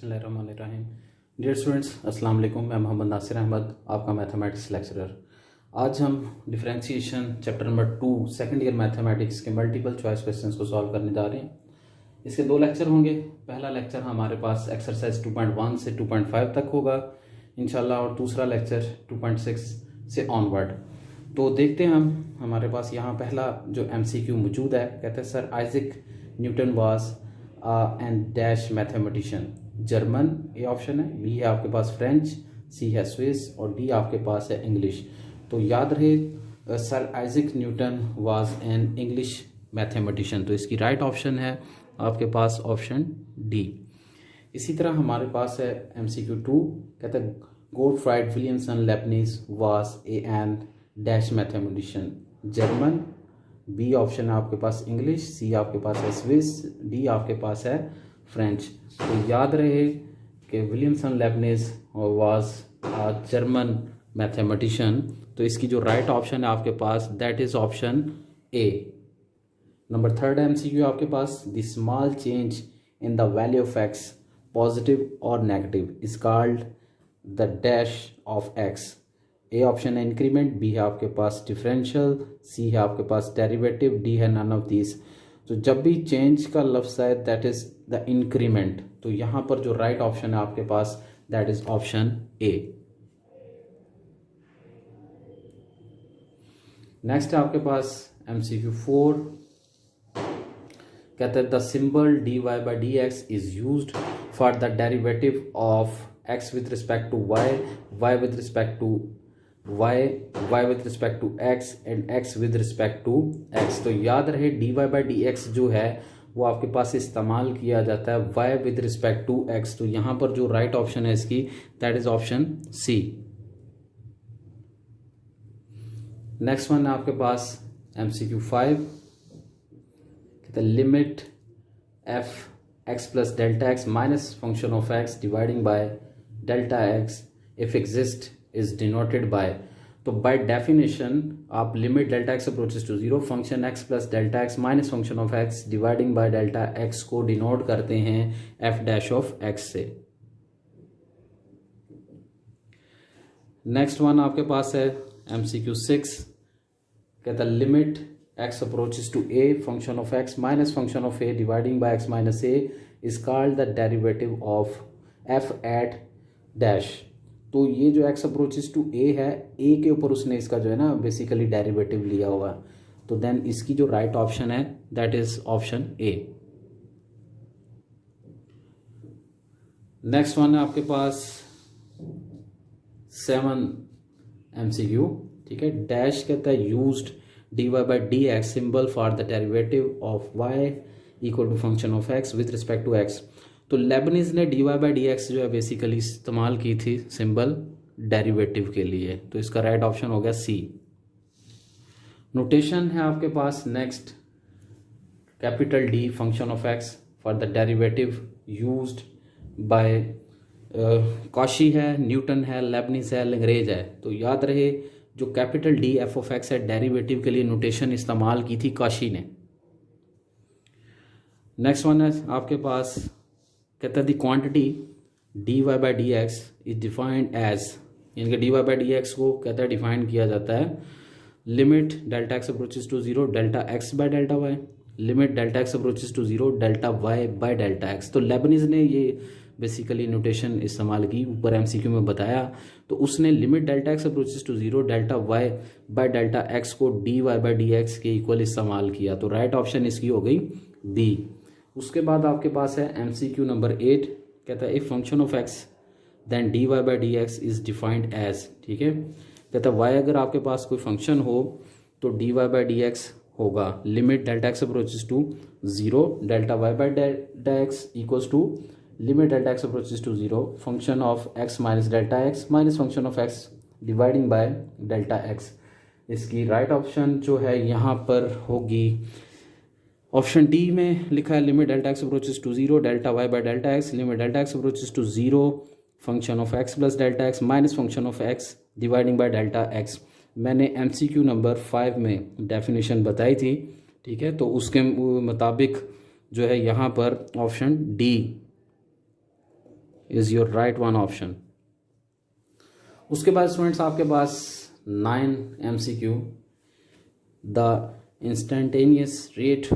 बिस्मिल्लाहिर्रहमानिर्रहीम। Dear students, अस्सलाम वालेकुम। मैं मोहम्मद नासिर अहमद, आपका मैथमेटिक्स लेक्चरर। आज हम differentiation chapter number 2 second year mathematics के मल्टीपल चॉइस क्वेश्चंस को सॉल्व करने जा रहे हैं। इसके दो लेक्चर होंगे। पहला लेक्चर हमारे पास एक्सरसाइज 2.1 से 2.5 तक होगा इंशाल्लाह, और दूसरा लेक्चर 2.6 से ऑनवर्ड। तो देखते हैं हम, हमारे पास यहाँ पहला जो MCQ मौजूद है। कहते हैं sir Isaac Newton was and dash mathematician. German A option है, बी है आपके पास फ्रेंच, सी है स्विस और डी आपके पास है इंग्लिश। तो याद रहे sir Isaac Newton was an English mathematician, तो इसकी राइट ऑप्शन है आपके पास ऑप्शन डी। इसी तरह हमारे पास है MCQ 2। कहते हैं Gottfried Williamson Leibniz was an dash mathematician. German, B option है आपके पास इंग्लिश, सी आपके पास है स्विस, डी आपके पास है फ्रेंच। तो याद रहे कि Williamson Leibniz was German mathematician, तो इसकी जो राइट ऑप्शन है आपके पास that is option A. Number third MCQ आपके पास, the small change in the value of x positive और negative is called the dash of x. A option है इंक्रीमेंट, बी है आपके पास डिफरेंशियल, सी है आपके पास डेरिवेटिव, डी है नन ऑफ दिस। तो जब भी चेंज का लफ्ज है दैट इज द इंक्रीमेंट, तो यहां पर जो राइट ऑप्शन है आपके पास that is option A. Next है आपके पास MCQ 4। कहते हैं the symbol dy by dx is used for the derivative of x with respect to y with respect to y with respect to x and x with respect to x। तो याद रहे dy by dx जो है वो आपके पास इस्तेमाल किया जाता है y with respect to x। तो यहाँ पर जो राइट ऑप्शन है इसकी that is option C. Next one है आपके पास MCQ 5। कहते हैं limit f x plus delta x minus function of x dividing by delta x if exist is denoted by. तो बाय डेफिनेशन आप limit delta x approaches to zero function x plus delta x minus function of x dividing by delta x को denote करते हैं f dash of x से। Next one आपके पास है MCQ 6। कहता है limit x approaches to a function of x minus function of a dividing by x minus a is called the derivative of f at dash. तो ये जो x approaches to a है, a के ऊपर उसने इसका जो है ना बेसिकली डेरिवेटिव लिया हुआ है, तो देन इसकी जो राइट ऑप्शन है that is option A. Next one है आपके पास 7 MCQ। ठीक है, डैश कहता है used dy by dx symbol for the derivative of y equal to function of x with respect to x। तो लेबनिज ने dy by dx जो है बेसिकली इस्तेमाल की थी सिंबल डेरिवेटिव के लिए, तो इसका राइट ऑप्शन हो गया सी। नोटेशन है आपके पास next, capital D function of x for the derivative used by Cauchy है, न्यूटन है, लेबनिज है, लैग्रेंज है। तो याद रहे जो capital D f of x है डेरिवेटिव के लिए नोटेशन इस्तेमाल की थी कॉशी ने। नेक्स्ट वन है आपके पास, कहता है the quantity dy by dx is defined as, यानी कि dy by dx को कहता है डिफाइन किया जाता है limit delta x approaches to zero delta x by delta y, limit delta x approaches to zero delta y by delta x। तो Leibniz ने ये बेसिकली नोटेशन इस्तेमाल की, ऊपर MCQ में बताया। तो उसने limit delta x approaches to zero delta y by delta x को dy by dx के इक्वल इस्तेमाल किया, तो राइट ऑप्शन इसकी हो गई बी। उसके बाद आपके पास है MCQ नंबर 8। कहता है if function of x then dy by dx is defined as. ठीक है, कहता है y अगर आपके पास कोई फंक्शन हो तो dy by dx होगा limit delta x approaches to zero delta y by delta x equals to limit delta x approaches to zero function of x minus delta x minus function of x dividing by delta x। इसकी right option जो है यहाँ पर होगी option D में लिखा है limit delta x approaches to zero delta y by delta x, limit delta x approaches to zero function of x plus delta x minus function of x dividing by delta x. मैंने MCQ number 5 में definition बताई थी। ठीक है, तो उसके मुताबिक जो है यहाँ पर option D is your right one option. उसके बाद स्टूडेंट्स आपके पास 9 MCQ, the instantaneous rate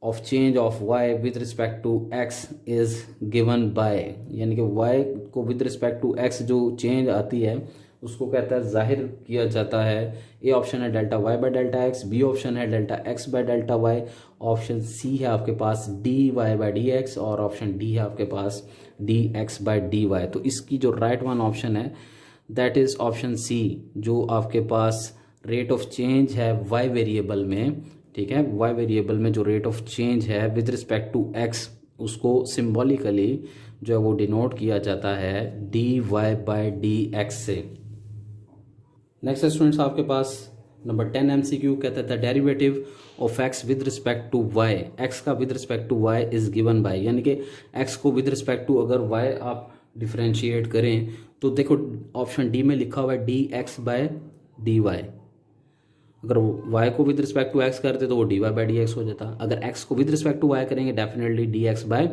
of change of y with respect to x is given by, यानी कि y को विद रिस्पेक्ट टू x जो चेंज आती है उसको कहता है जाहिर किया जाता है। ए ऑप्शन है delta y by delta x, B option है delta x by delta y, option C है आपके पास dy बाय dx और ऑप्शन डी है आपके पास dx बाय dy। तो इसकी जो राइट वन ऑप्शन है दैट इज ऑप्शन सी, जो आपके पास रेट ऑफ चेंज है y वेरिएबल में, ठीक है, y वेरिएबल में जो रेट ऑफ चेंज है विद रिस्पेक्ट टू x उसको सिंबॉलिकली जो है वो डिनोट किया जाता है dy बाय dx से। नेक्स्ट स्टूडेंट्स आपके पास नंबर 10 MCQ कहता है the derivative of x with respect to y, x का with respect to y is given by, यानी कि x को विद रिस्पेक्ट टू अगर y आप डिफ्रेंशिएट करें तो देखो ऑप्शन डी में लिखा हुआ है dx बाय dy, अगर y को विद रिस्पेक्ट टू x करते तो वो dy बाय dx हो जाता, अगर x को विद रिस्पेक्ट टू y करेंगे डेफिनेटली dx बाय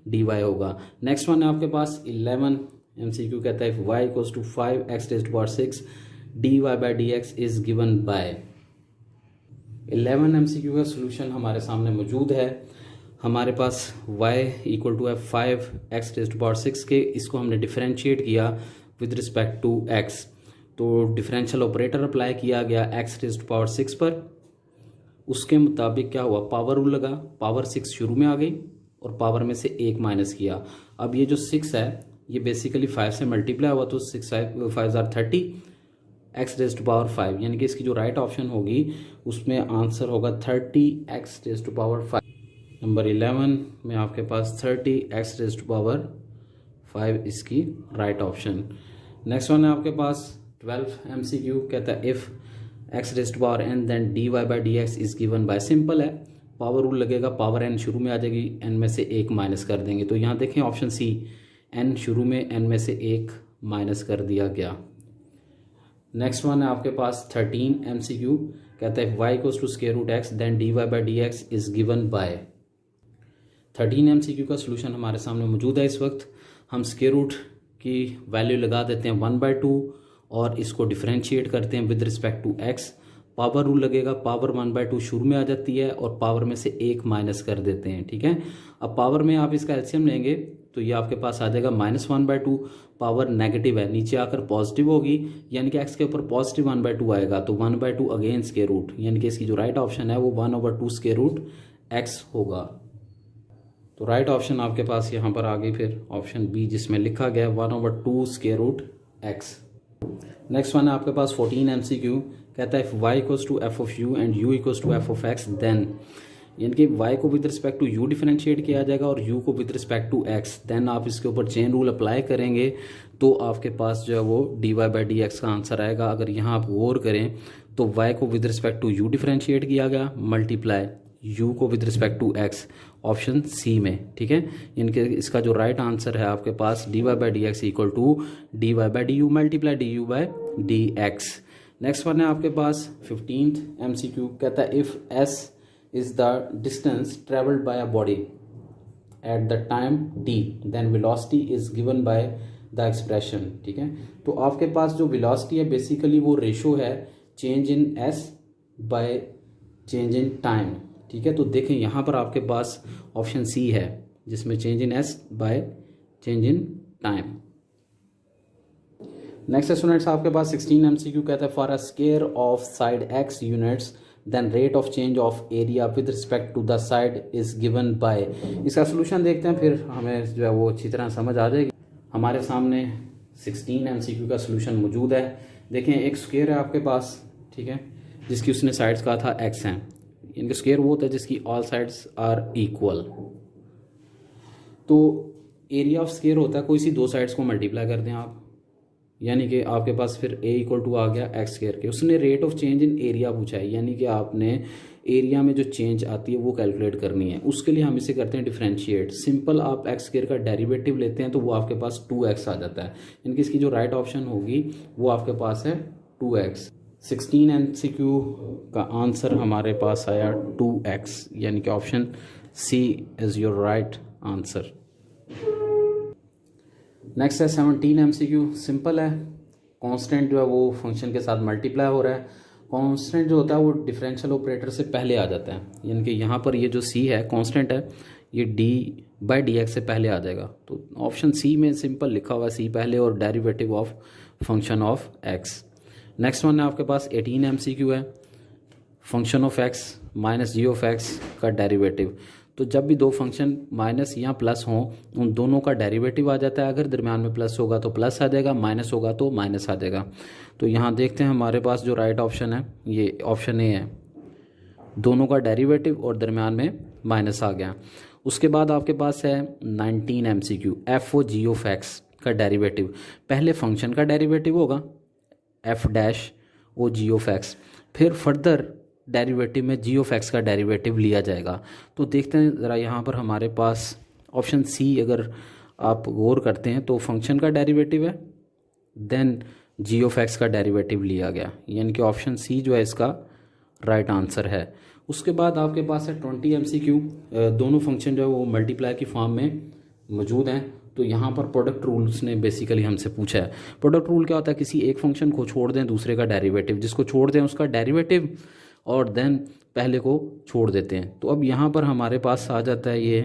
dy होगा। नेक्स्ट वन है आपके पास 11 MCQ कहता है y equals to 5x raised to power 6 dy by dx is given by. 11 MCQ का सोल्यूशन हमारे सामने मौजूद है। हमारे पास y इक्वल टू है 5x रेज़्ड टू पावर 6 के, इसको हमने डिफरेंशिएट किया विद रिस्पेक्ट टू x, तो डिफरेंशियल ऑपरेटर अप्लाई किया गया x रेज़्ड टू पावर 6 पर। उसके मुताबिक क्या हुआ, पावर रूल लगा, पावर 6 शुरू में आ गई और पावर में से 1 माइनस किया। अब ये जो 6 है ये बेसिकली 5 से मल्टीप्लाई हुआ तो 6 5 30 x रेज़्ड टू पावर 5, यानी कि इसकी जो राइट ऑप्शन होगी उसमें आंसर होगा 30x raised to power 5। Number 11 में आपके पास 30x रेज़्ड टू पावर 5 इसकी राइट ऑप्शन। नेक्स्ट वन है आपके पास 12 MCQ कहता है if x raised to power n then dy by dx is given by. Simple है, पावर रूल लगेगा, पावर n शुरू में आ जाएगी, n में से 1 माइनस कर देंगे, तो यहाँ देखें ऑप्शन सी n शुरू में n में से 1 माइनस कर दिया गया। नेक्स्ट वन है आपके पास 13 MCQ कहता है y equals to square root x then dy by dx is given by. 13 MCQ का सोल्यूशन हमारे सामने मौजूद है। इस वक्त हम स्क्वायर रूट की वैल्यू लगा देते हैं 1/2 और इसको डिफरेंशिएट करते हैं with respect to x। Power rule लगेगा, पावर 1/2 शुरू में आ जाती है और पावर में से 1 माइनस कर देते हैं, ठीक है। अब पावर में आप इसका एलसीएम लेंगे तो ये आपके पास आ जाएगा -1/2, पावर नेगेटिव है, नीचे आकर पॉजिटिव होगी, यानी कि x के ऊपर पॉजिटिव 1/2 आएगा, तो 1/2 अगेन स्क्वायर रूट, यानी कि इसकी जो राइट ऑप्शन है वो 1/2 स्क्वायर रूट x होगा। तो राइट ऑप्शन आपके पास यहाँ पर आ गई फिर ऑप्शन बी, जिसमें लिखा गया 1/2 square root x। Next one है आपके पास 14 MCQ कहता है y equals to f of u and u equals to f of x then, यानी कि y को with respect to u differentiate किया जाएगा और u को with respect to x, then आप इसके ऊपर चेन रूल अप्लाई करेंगे तो आपके पास जो है वो dy बाय dx का आंसर आएगा। अगर यहाँ आप गौर करें तो y को with respect to u differentiate किया गया मल्टीप्लाई u को with respect to x option C में, ठीक है, यानी कि इसका जो राइट आंसर है आपके पास dy by dx equal to dy by du multiply du by dx। Next one है आपके पास 15th MCQ कहता है if s is the distance travelled by a body at the time t then velocity is given by the expression, ठीक है। तो आपके पास जो वेलोसिटी है बेसिकली वो रेशो है change in s by change in time, ठीक है। तो देखें यहाँ पर आपके पास ऑप्शन सी है जिसमें change in s by change in time. Next students आपके पास 16 MCQ कहता है for a square of side x units then rate of change of area with respect to the side is given by. इसका solution देखते हैं, फिर हमें जो है वो अच्छी तरह समझ आ जाएगी। हमारे सामने 16 MCQ का सोल्यूशन मौजूद है। देखें एक स्क्वायर है आपके पास, ठीक है, जिसकी उसने साइड्स कहा था x हैं, इनका स्क्वायर वो होता है जिसकी ऑल साइड्स आर इक्वल। तो एरिया ऑफ स्क्वायर होता है कोई सी दो साइड्स को मल्टीप्लाई कर दें आप, यानी कि आपके पास फिर a इक्वल टू आ गया x स्क्वायर के। उसने rate of change in area पूछा है, यानी कि आपने एरिया में जो चेंज आती है वो कैलकुलेट करनी है। उसके लिए हम इसे करते हैं डिफरेंशिएट। सिंपल आप x स्क्वायर का डेरिवेटिव लेते हैं तो वो आपके पास 2x आ जाता है, यानी कि इसकी जो राइट ऑप्शन होगी वो आपके पास है 2x। 16 MCQ का आंसर हमारे पास आया 2x, यानी कि option C is your right answer. Next है 17 MCQ, सिंपल है। कांस्टेंट जो है वो फंक्शन के साथ मल्टीप्लाई हो रहा है। कांस्टेंट जो होता है वो डिफरेंशियल ऑपरेटर से पहले आ जाता है, यानी कि यहाँ पर ये जो सी है कांस्टेंट है, ये d/dx से पहले आ जाएगा। तो ऑप्शन सी में सिंपल लिखा हुआ है सी पहले और derivative of function of x। Next one है आपके पास 18 MCQ है, function of x minus g of x का डेरिवेटिव। तो जब भी दो फंक्शन माइनस या प्लस हों उन दोनों का डेरिवेटिव आ जाता है। अगर दरम्यान में प्लस होगा तो प्लस आ जाएगा, माइनस होगा तो माइनस आ जाएगा। तो यहाँ देखते हैं हमारे पास जो राइट ऑप्शन है ये ऑप्शन ए है, दोनों का डेरिवेटिव और दरम्यान में माइनस आ गया। उसके बाद आपके पास है 19 MCQ, f o g of x का डेरिवेटिव। पहले फंक्शन का डेरिवेटिव होगा f'(g(x), फिर फर्दर डेरिवेटिव में g ऑफ x का डेरिवेटिव लिया जाएगा। तो देखते हैं ज़रा यहाँ पर हमारे पास ऑप्शन सी अगर आप गौर करते हैं तो फंक्शन का डेरिवेटिव है, देन g ऑफ x का डेरिवेटिव लिया गया, यानी कि ऑप्शन सी जो है इसका राइट आंसर है। उसके बाद आपके पास है 20 MCQ, दोनों फंक्शन जो है वो मल्टीप्लाई की फॉर्म में मौजूद हैं। तो यहाँ पर प्रोडक्ट रूल्स ने बेसिकली हमसे पूछा है। प्रोडक्ट रूल क्या होता है, किसी एक फंक्शन को छोड़ दें दूसरे का डेरिवेटिव, जिसको छोड़ दें उसका डेरिवेटिव और देन पहले को छोड़ देते हैं। तो अब यहाँ पर हमारे पास आ जाता है ये,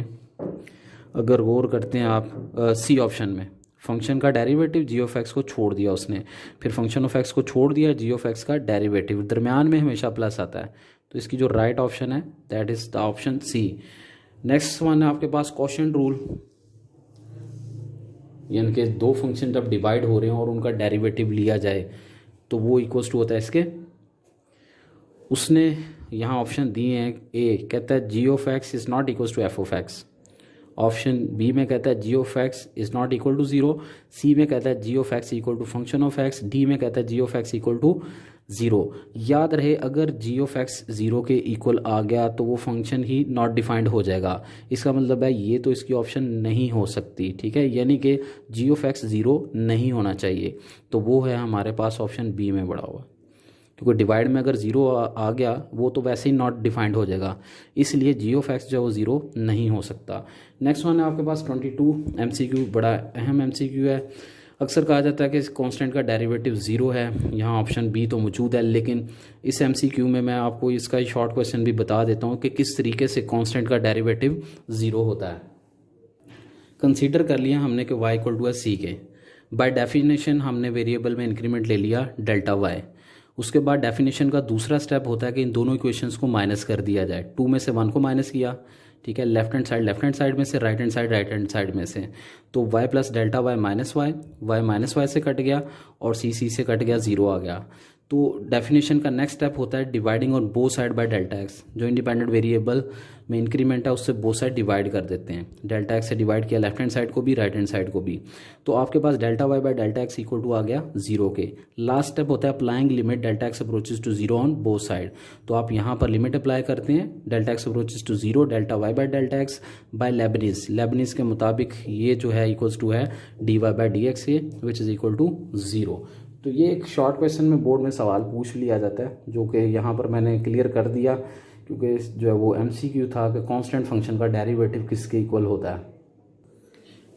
अगर गौर करते हैं आप सी ऑप्शन में, फंक्शन का डेरिवेटिव जी ऑफ एक्स को छोड़ दिया उसने, फिर फंक्शन ऑफ एक्स को छोड़ दिया, जी ऑफ एक्स का डेरिवेटिव, दरम्यान में हमेशा प्लस आता है। तो इसकी जो राइट ऑप्शन है that is the option C. Next one है आपके पास क्वोशिएंट रूल, यानी कि दो फंक्शन जब डिवाइड हो रहे हैं और उनका डेरिवेटिव लिया जाए तो वो इक्वल्स टू होता है इसके, उसने यहाँ ऑप्शन दिए हैं। ए कहता है g of x is not equals to f of x, option B में कहता है g of x is not equal to zero, C में कहता है g of x equal to function of x, D में कहता है g of x equal to zero. याद रहे अगर जी ऑफ एक्स ज़ीरो के इक्वल आ गया तो वो फंक्शन ही नॉट डिफाइंड हो जाएगा। इसका मतलब है ये तो इसकी ऑप्शन नहीं हो सकती, ठीक है, यानी कि जी ऑफ एक्स ज़ीरो नहीं होना चाहिए। तो वो है हमारे पास ऑप्शन बी में बढ़ा हुआ, क्योंकि डिवाइड में अगर ज़ीरो आ गया वो तो वैसे ही नॉट डिफाइंड हो जाएगा, इसलिए जी ऑफ एक्स जो है वो ज़ीरो नहीं हो सकता। नेक्स्ट वन है आपके पास 22 MCQ, बड़ा अहम MCQ है। अक्सर कहा जाता है कि इस कांस्टेंट का डेरिवेटिव ज़ीरो है, यहाँ ऑप्शन बी तो मौजूद है, लेकिन इस MCQ में मैं आपको इसका शॉर्ट क्वेश्चन भी बता देता हूँ कि किस तरीके से कांस्टेंट का डेरिवेटिव ज़ीरो होता है। कंसीडर कर लिया हमने कि y इक्वल टू है सी के, बाय डेफिनेशन हमने वेरिएबल में इंक्रीमेंट ले लिया डेल्टा y। उसके बाद डेफिनेशन का दूसरा स्टेप होता है कि इन दोनों इक्वेशंस को माइनस कर दिया जाए। 2 में से 1 को माइनस किया, ठीक है, लेफ्ट हैंड साइड में से, राइट हैंड साइड में से। तो y plus delta y minus y से कट गया और सी से कट गया, ज़ीरो आ गया। तो डेफिनेशन का नेक्स्ट स्टेप होता है dividing on both side by delta x, जो इंडिपेंडेंट वेरिएबल में इंक्रीमेंट है उससे बोथ साइड डिवाइड कर देते हैं। डेल्टा एक्स से डिवाइड किया लेफ्ट हैंड साइड को भी, राइट हैंड साइड को भी। तो आपके पास delta y by delta x equal to आ गया ज़ीरो के। लास्ट स्टेप होता है applying limit delta x approaches to zero on both side. तो आप यहाँ पर लिमिट अप्लाई करते हैं, delta x approaches to zero delta y by delta x by Leibniz के मुताबिक ये जो है इक्वल्स टू है d y by d x के, which is equal to zero. तो ये एक शॉर्ट क्वेश्चन में बोर्ड में सवाल पूछ लिया जाता है, जो कि यहाँ पर मैंने क्लियर कर दिया, क्योंकि जो है वो MCQ था कि कांस्टेंट फंक्शन का डेरिवेटिव किसके इक्वल होता है।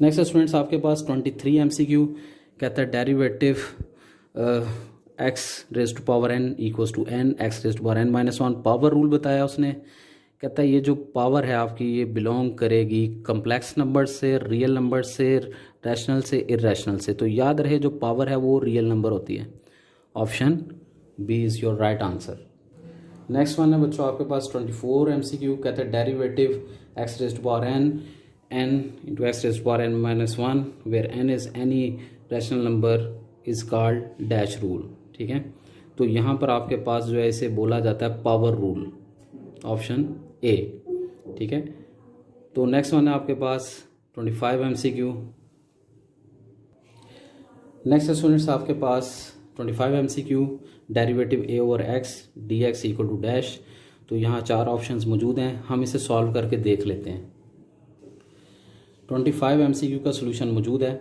नेक्स्ट स्टूडेंट्स आपके पास 23 MCQ कहता है derivative x raise to power n equals to n x raise to power n minus one. पावर रूल बताया उसने, कहता है ये जो पावर है आपकी ये बिलोंग करेगी कम्प्लेक्स नंबर से, रियल नंबर से, रैशनल से, इरेशनल से। तो याद रहे जो पावर है वो रियल नंबर होती है। Option B is your right answer. Next one है बच्चों आपके पास 24 MCQ कहते हैं derivative x raise to power n into x raise to power n minus one where n is any rational number is called dash rule. ठीक है, तो यहाँ पर आपके पास जो है इसे बोला जाता है पावर रूल, ऑप्शन ए। ठीक है, तो नेक्स्ट वन है आपके पास 25 MCQ। नेक्स्ट स्टूडेंट्स आपके पास 25 MCQ derivative a over x dx equal to dash. तो यहाँ चार ऑप्शंस मौजूद हैं, हम इसे सॉल्व करके देख लेते हैं। 25 MCQ का सोल्यूशन मौजूद है।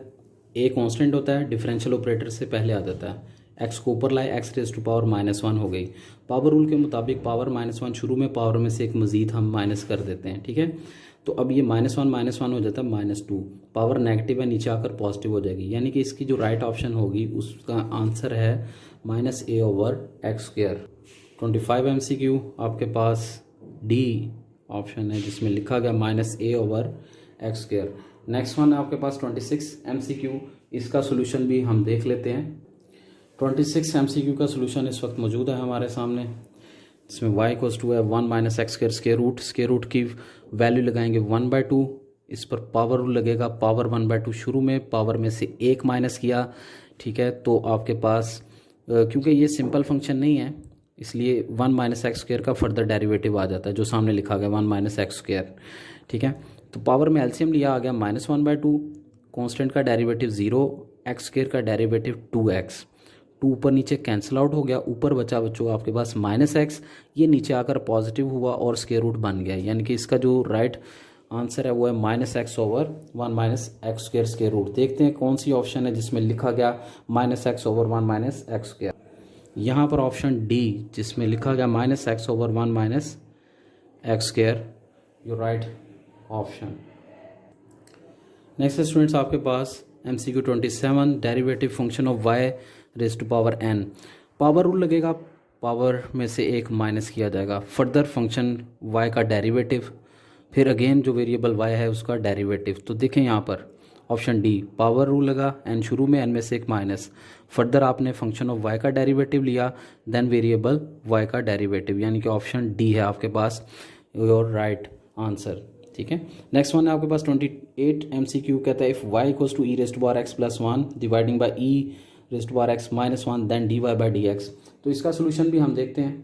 a कांस्टेंट होता है, डिफरेंशियल ऑपरेटर से पहले आ जाता है। x को ऊपर लाए, x raise to power minus one हो गई। पावर रूल के मुताबिक पावर माइनस वन शुरू में पावर में से एक मज़ीद हम माइनस कर देते हैं। ठीक है, तो अब ये -1 हो जाता है -2, पावर नेगेटिव है नीचे आकर पॉजिटिव हो जाएगी, यानी कि इसकी जो राइट ऑप्शन होगी उसका आंसर है -a/x²। 25 MCQ आपके पास डी ऑप्शन है जिसमें लिखा गया -a/x²। नेक्स्ट वन है आपके पास 26 MCQ, इसका सोल्यूशन भी हम देख लेते हैं। 26 MCQ का सोल्यूशन इस वक्त मौजूद है हमारे सामने, इसमें y = है 1 - x²। स्क्वायर रूट की वैल्यू लगाएंगे 1/2, इस पर पावर रूल लगेगा, पावर 1/2 शुरू में, पावर में से 1 माइनस किया, ठीक है। तो आपके पास क्योंकि ये सिंपल फंक्शन नहीं है इसलिए 1 - x² का फर्दर डेरिवेटिव आ जाता है जो सामने लिखा गया 1 - x², ठीक है। तो पावर में एलसीएम लिया, आ गया -1/2, कांस्टेंट का डेरिवेटिव 0, x² का डेरिवेटिव 2x, 2 ऊपर नीचे कैंसिल आउट हो गया, ऊपर बचा बच्चों आपके पास -x, ये नीचे आकर पॉजिटिव हुआ और स्क्वायर रूट बन गया, यानी कि इसका जो राइट आंसर है वो है -x/1 - x² स्क्वायर रूट। देखते हैं कौन सी ऑप्शन है जिसमें लिखा गया -x/1 - x²। यहाँ पर ऑप्शन डी जिसमें लिखा गया -x/1 - x², your right option. Next students आपके पास MCQ 27, derivative function of y⁻n। Power rule लगेगा, पावर में से 1 माइनस किया जाएगा, फर्दर फंक्शन y का डेरिवेटिव, फिर अगेन जो वेरिएबल y है उसका डेरिवेटिव। तो देखें यहाँ पर ऑप्शन डी, पावर रूल लगा, n शुरू में, n में से 1 माइनस, फर्दर आपने फंक्शन ऑफ y का डेरिवेटिव लिया, देन वेरिएबल y का डेरिवेटिव, यानी कि ऑप्शन डी है आपके पास योर राइट आंसर, ठीक है। नेक्स्ट वन है आपके पास 28 MCQ, कहता है if y = e⁻x+1 dividing by e⁻x-1 then dy/dx। तो इसका सोल्यूशन भी हम देखते हैं।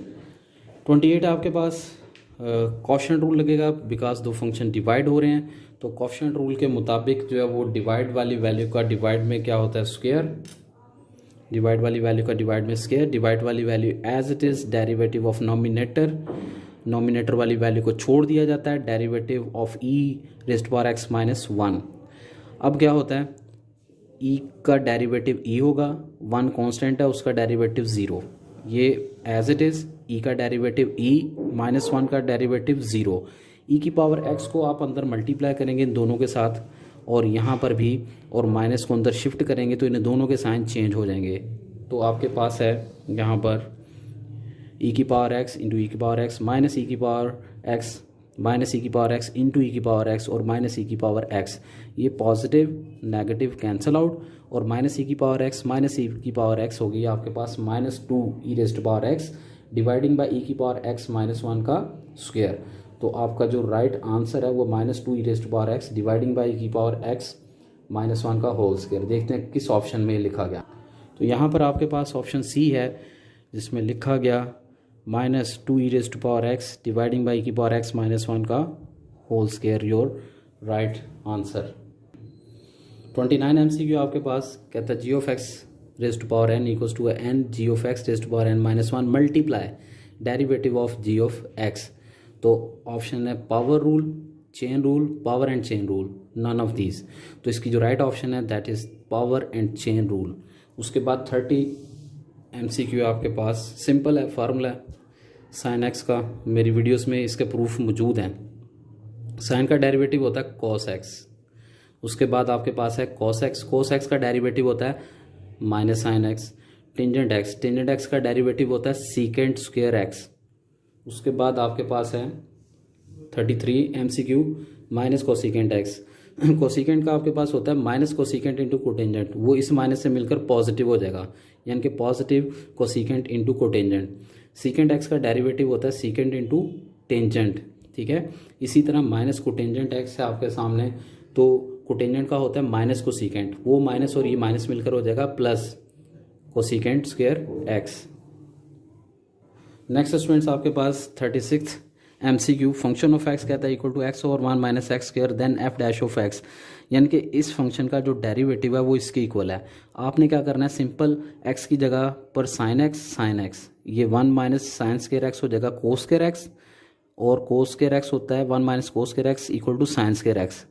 28 है आपके पास, कॉशेंट रूल लगेगा बिकॉज दो फंक्शन डिवाइड हो रहे हैं, तो कॉशेंट रूल के मुताबिक जो है वो डिवाइड वाली वैल्यू का डिवाइड में क्या होता है स्क्वायर, डिवाइड वाली वैल्यू का डिवाइड में स्क्वायर, डिवाइड वाली value as it is, derivative of nominator वाली वैल्यू को छोड़ दिया जाता है, डेरिवेटिव ऑफ e⁻x-1। अब क्या होता है, e का डेरिवेटिव e होगा, 1 कांस्टेंट है उसका डेरिवेटिव 0, ये एज इट इज़, e का डेरिवेटिव e -1 का डेरिवेटिव 0, e की पावर x को आप अंदर मल्टीप्लाई करेंगे इन दोनों के साथ, और यहाँ पर भी, और माइनस को अंदर शिफ्ट करेंगे तो इन दोनों के साइन चेंज हो जाएंगे। तो आपके पास है यहाँ पर e की पावर x इंटू e की पावर x माइनस e की पावर x माइनस e की पावर x इंटू e की पावर x और माइनस e की पावर x, ये पॉजिटिव नेगेटिव कैंसल आउट, और माइनस e की पावर x माइनस e की पावर x होगी आपके पास -2e⁻x डिवाइडिंग बाई e की पावर x -1 का स्क्वायर। तो आपका जो राइट आंसर है वो -2e⁻x डिवाइडिंग बाई e की पावर x -1 का होल स्क्वायर। देखते हैं किस ऑप्शन में लिखा गया। तो यहाँ पर आपके पास ऑप्शन सी है जिसमें लिखा गया -2e⁻x डिवाइडिंग बाई e की पावर x -1 का whole square, your right answer. 29 MCQ आपके पास, कहता है g(x)n = n g(x)n -1 multiply derivative of g(x). तो ऑप्शन है power rule, chain rule, power and chain rule, none of these. तो इसकी जो राइट ऑप्शन है that is power and chain rule. उसके बाद 30 MCQ आपके पास सिंपल है, फार्मूला है sin x का, मेरी वीडियोस में इसके प्रूफ मौजूद हैं। साइन का डेरिवेटिव होता है cos x, उसके बाद आपके पास है cos x का डेरिवेटिव होता है -sin x, टेंजेंट x का डेरिवेटिव होता है secant स्क्वायर x। उसके बाद आपके पास है 33 MCQ minus cosecant x। Cosecant का आपके पास होता है माइनस कोसिकेंट इंटू कोटेंजेंट, वो इस माइनस से मिलकर पॉजिटिव हो जाएगा, यानी कि positive cosecant into cotangent. Secant x का डेरिवेटिव होता है सीकेंट इंटू टेंजेंट, ठीक है। इसी तरह माइनस कोटेंजेंट x है आपके सामने, तो कोटेंजेंट का होता है माइनस कोसिकेंट, वो माइनस और ये माइनस मिलकर हो जाएगा plus cosecant square x। Next students आपके पास 36 MCQ, फंक्शन ऑफ x कहता है =x/1 - x² देन f'(x), यानी कि इस फंक्शन का जो डेरिवेटिव है वो इसके इक्वल है। आपने क्या करना है, सिंपल x की जगह पर sin x, ये 1 - sin² x हो जाएगा cos² x, और cos² x होता है 1 - cos² x = sin² x।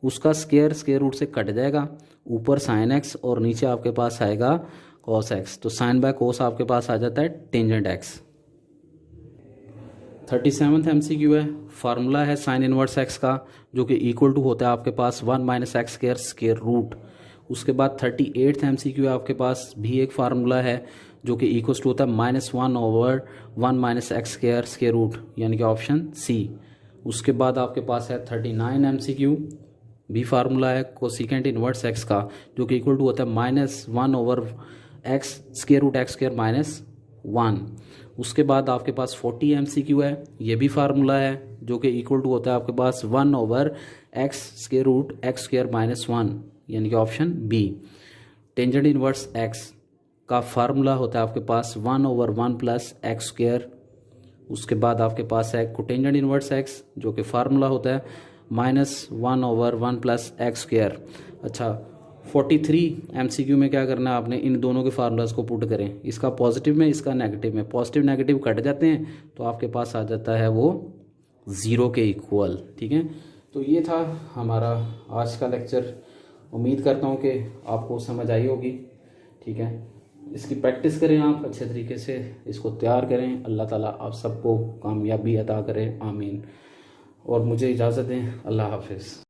उसका स्क्वायर रूट से कट जाएगा, ऊपर sin x और नीचे आपके पास आएगा cos x, तो sin बाय cos आपके पास आ जाता है टेंजेंट x। 37th MCQ है, फार्मूला है साइन इनवर्स एक्स का जो कि इक्वल टू होता है आपके पास 1 minus x square square root. उसके बाद 38th MCQ है आपके पास, भी एक फार्मूला है जो कि इक्वल टू होता है -1/1 minus x square square root, यानी कि ऑप्शन सी। उसके बाद आपके पास है 39 MCQ, भी फार्मूला है कोसिकेंट इनवर्स एक्स का जो कि इक्वल टू होता है -1/x square root x square -1। उसके बाद आपके पास 40 MCQ है, ये भी फार्मूला है जो कि इक्वल टू होता है आपके पास 1/x square root x square -1, यानी कि option B. Tangent inverse x का फार्मूला होता है आपके पास 1/1 प्लस एक्स स्क्वायर। उसके बाद आपके पास है कोटेंजेंट इनवर्स एक्स जो कि फार्मूला होता है -1/1 प्लस एक्स स्क्वायर। अच्छा, 43 MCQ में क्या करना है आपने, इन दोनों के फार्मूलाज को पुट करें, इसका पॉजिटिव में इसका नेगेटिव में, पॉजिटिव नेगेटिव कट जाते हैं तो आपके पास आ जाता है वो 0 के इक्वल। ठीक है, तो ये था हमारा आज का लेक्चर। उम्मीद करता हूँ कि आपको समझ आई होगी। ठीक है, इसकी प्रैक्टिस करें आप अच्छे तरीके से, इसको तैयार करें। अल्लाह ताला आप सबको कामयाबी अता करें, आमीन। और मुझे इजाज़त दें, अल्लाह हाफिज़।